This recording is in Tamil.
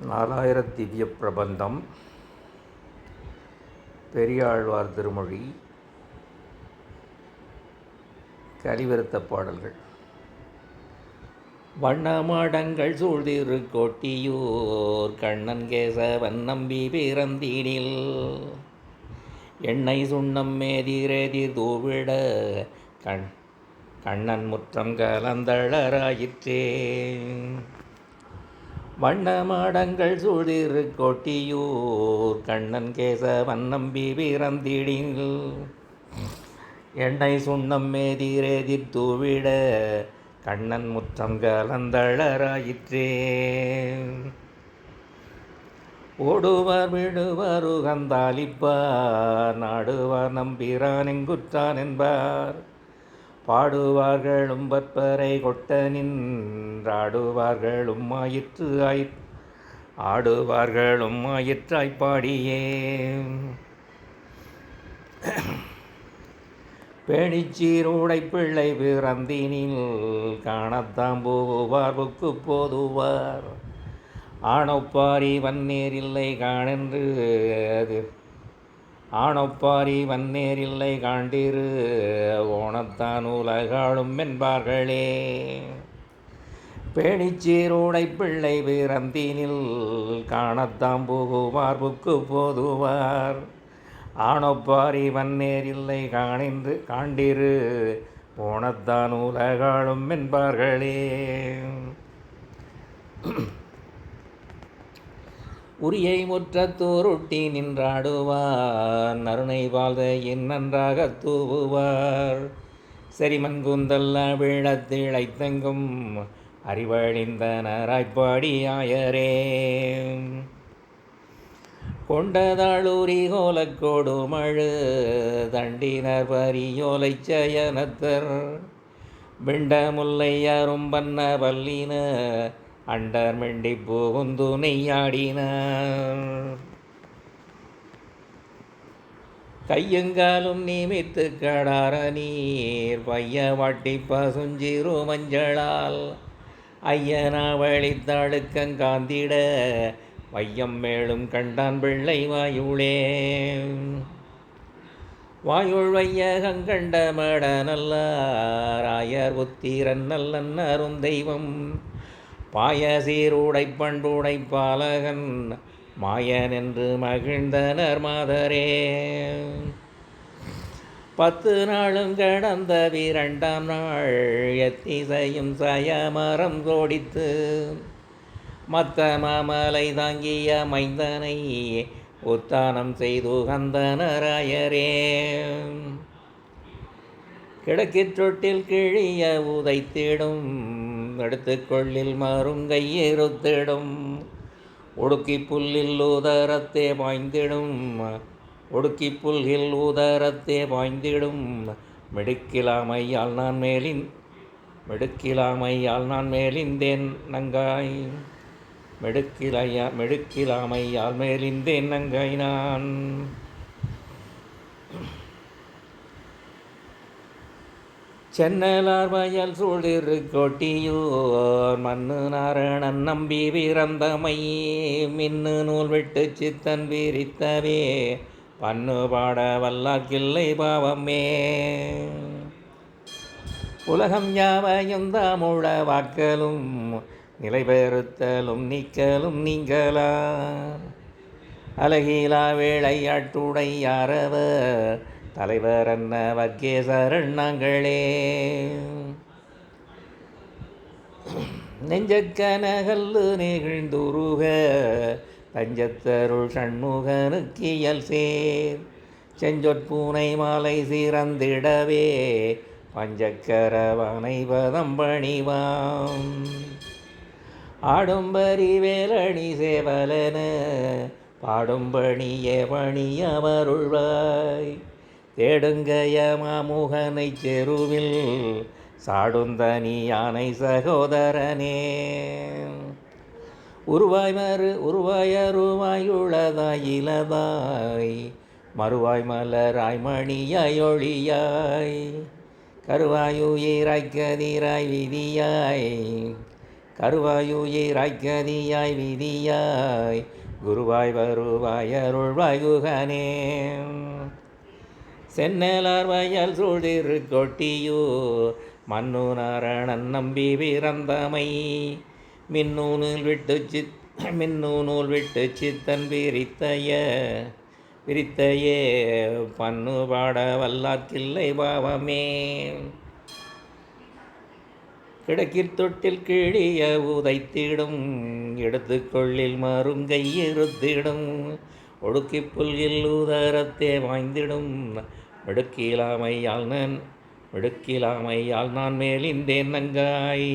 நாலாயிர திவ்ய பிரபந்தம். பெரியாழ்வார் திருமொழி. கலிவிருத்த பாடல்கள். வண்ணமாடங்கள் சூழ்திரு கோட்டியூர் கண்ணன் கேசவன் நம்பி பிறந்தீனில் எண்ணெய் சுண்ணம் மேதிரெதிர் தூவிட கண்ணன் முற்றம் கலந்தளராயிற்றே. வண்ணமாடங்கள் சூழ்திரு கோட்டியூர் கண்ணன் கேசவன் நம்பி பிறந்திடில் எண்ணெய் சுண்ணம் மேதிரெதிர் தூவிட கண்ணன் முற்றம் கலந்தளராயிற்றே. ஓடுவார் விடுவார் உகந்தாலிப்பார் நாடுவார் நம்பிரான் எங்குற்றான் என்பார் பாடுவார்களும் பற்பரை கொட்ட நின்றாடுவார்களும் ஆடுவார்களும் ஆயிற்றாய்ப்பாடியே. பேணிச்சீருடை பிள்ளை பிறந்தினில் காணத்தாம் போவார் புக்கு போதுவார் ஆணொப்பாரி வன்னேரில்லை காணென்று அது ஆணொப்பாரி வன்னேரில்லை காண்டிரு ஓணத்தான் உலகாளும் என்பார்களே. பேணிச்சீருடை பிள்ளை பிறந்தினில் காணத்தாம் புகுவார் புக்கு போதுவார் ஆணொப்பாரி வன்னேரில்லை காண்டிரு ஓணத்தான் உலகாளும் என்பார்களே. உரியை முற்றத்தோருட்டி நின்றாடுவார் நறுனை வாழ்தையின் நன்றாக தூவுவார் செரிமன் கூந்தல்ல விழத்திழைத்தெங்கும் அறிவழிந்தனராய்ப்பாடி ஆயரே. கொண்டதாளூரி கோலக்கோடு மழு தண்டினர் பரியோலை சயனத்தர் பிண்ட முல்லை அரும்பன்ன பல்லின அண்டர் மெண்டி புகுந்து நெய்யாடினார் கையங்காலும் நிமித்து கடார நீர் பைய வாட்டி பசுஞ்சிறு மஞ்சளால் ஐயனாவளி தழுக்கங்காந்திட வையம் மேலும் கண்டான் பிள்ளை வாயுளே. வாயுள் வையகங்கண்ட மட நல்லார் ஆயர் உத்திரன் நல்லன் அருந்தெய்வம் பாய சீருடை பண்புடை பாலகன் மாயன் என்று மகிழ்ந்தனர் மாதரே. 10 நாளும் கடந்த 2ஆம் நாள் எத்திசையும் சயமரம் கோடித்து மத்த மாமலை தாங்கிய மைந்தனை உத்தானம் செய்து கந்தனராயரே. கிழக்கிற்றொட்டில் கிழிய உதைத்திடும் எடுத்துக்கொள்ளில் மருங்கையிருத்திடும் ஒடுக்கி புல்லில் ஊதரத்தே பாய்ந்திடும் மெடுக்கிலாமையால் நான் மேலிந்தேன் நங்காய் மெடுக்கிலாமையால் மேலிந்தேன் நங்காய் நான். சென்னலார் வயல் சூழ்திரு கோட்டியூர் மண்ணு நாரணன் நம்பி பிறந்தமை மின்னு நூல் விட்டு சித்தன் விரித்தவே பன்னு பாட வல்லாக்கில்லை பாவமே. உலகம் யாவையும் தாமுழ வாக்கலும் நிலை பெறுத்தலும் நீக்கலும் நீங்களார் அழகிலா வேளையாட்டுடை யாரவர் தலைவர் என்ன வர்க்கேசரண் நாங்களே. நெஞ்சக்கனகல்லு நெகிழ்ந்துருக தஞ்சத்தருள் சண்முகனுக்கியல் சேர் செஞ்சொற்பூனை மாலை சிறந்திடவே பஞ்சக்கரவனை பதம் பணிவாம் ஆடும்பரி வேலணி சேவலன பாடும்பணியே பணியவருள்வாய் தேடுங்கய மாமுகனை செருவில் சாடுந்தனி யானை சகோதரனே. உருவாயருவாயுள்ளதாய் இலதாய் மறுவாய் மலராய் மணியாய் ஒளியாய் கருவாயுயிராய் கதிராய் விதியாய் கருவாயுயிராய் கதியாய் விதியாய் குருவாய் வருவாய் அருள்வாய் குகனே. சென்னலார் வயல் சூழ்திரு கொட்டியூர் மன்னுனாரணன் நம்பி பிறந்தமை மின்னூனில் விட்டு சித்தன் விரித்தையே பன்னு பாட வல்லார்க்கில்லை பாவமே. கிடக்கிற் தொட்டில் கிழிய உதைத்திடும் எடுத்துக்கொள்ளில் மருங்கை இருத்திடும் ஒடுக்கி புல்கில் உதரத்தே வாய்ந்திடும் மெடுக்கிலாமையால் நான் மேலிந்தேன் நங்காய்.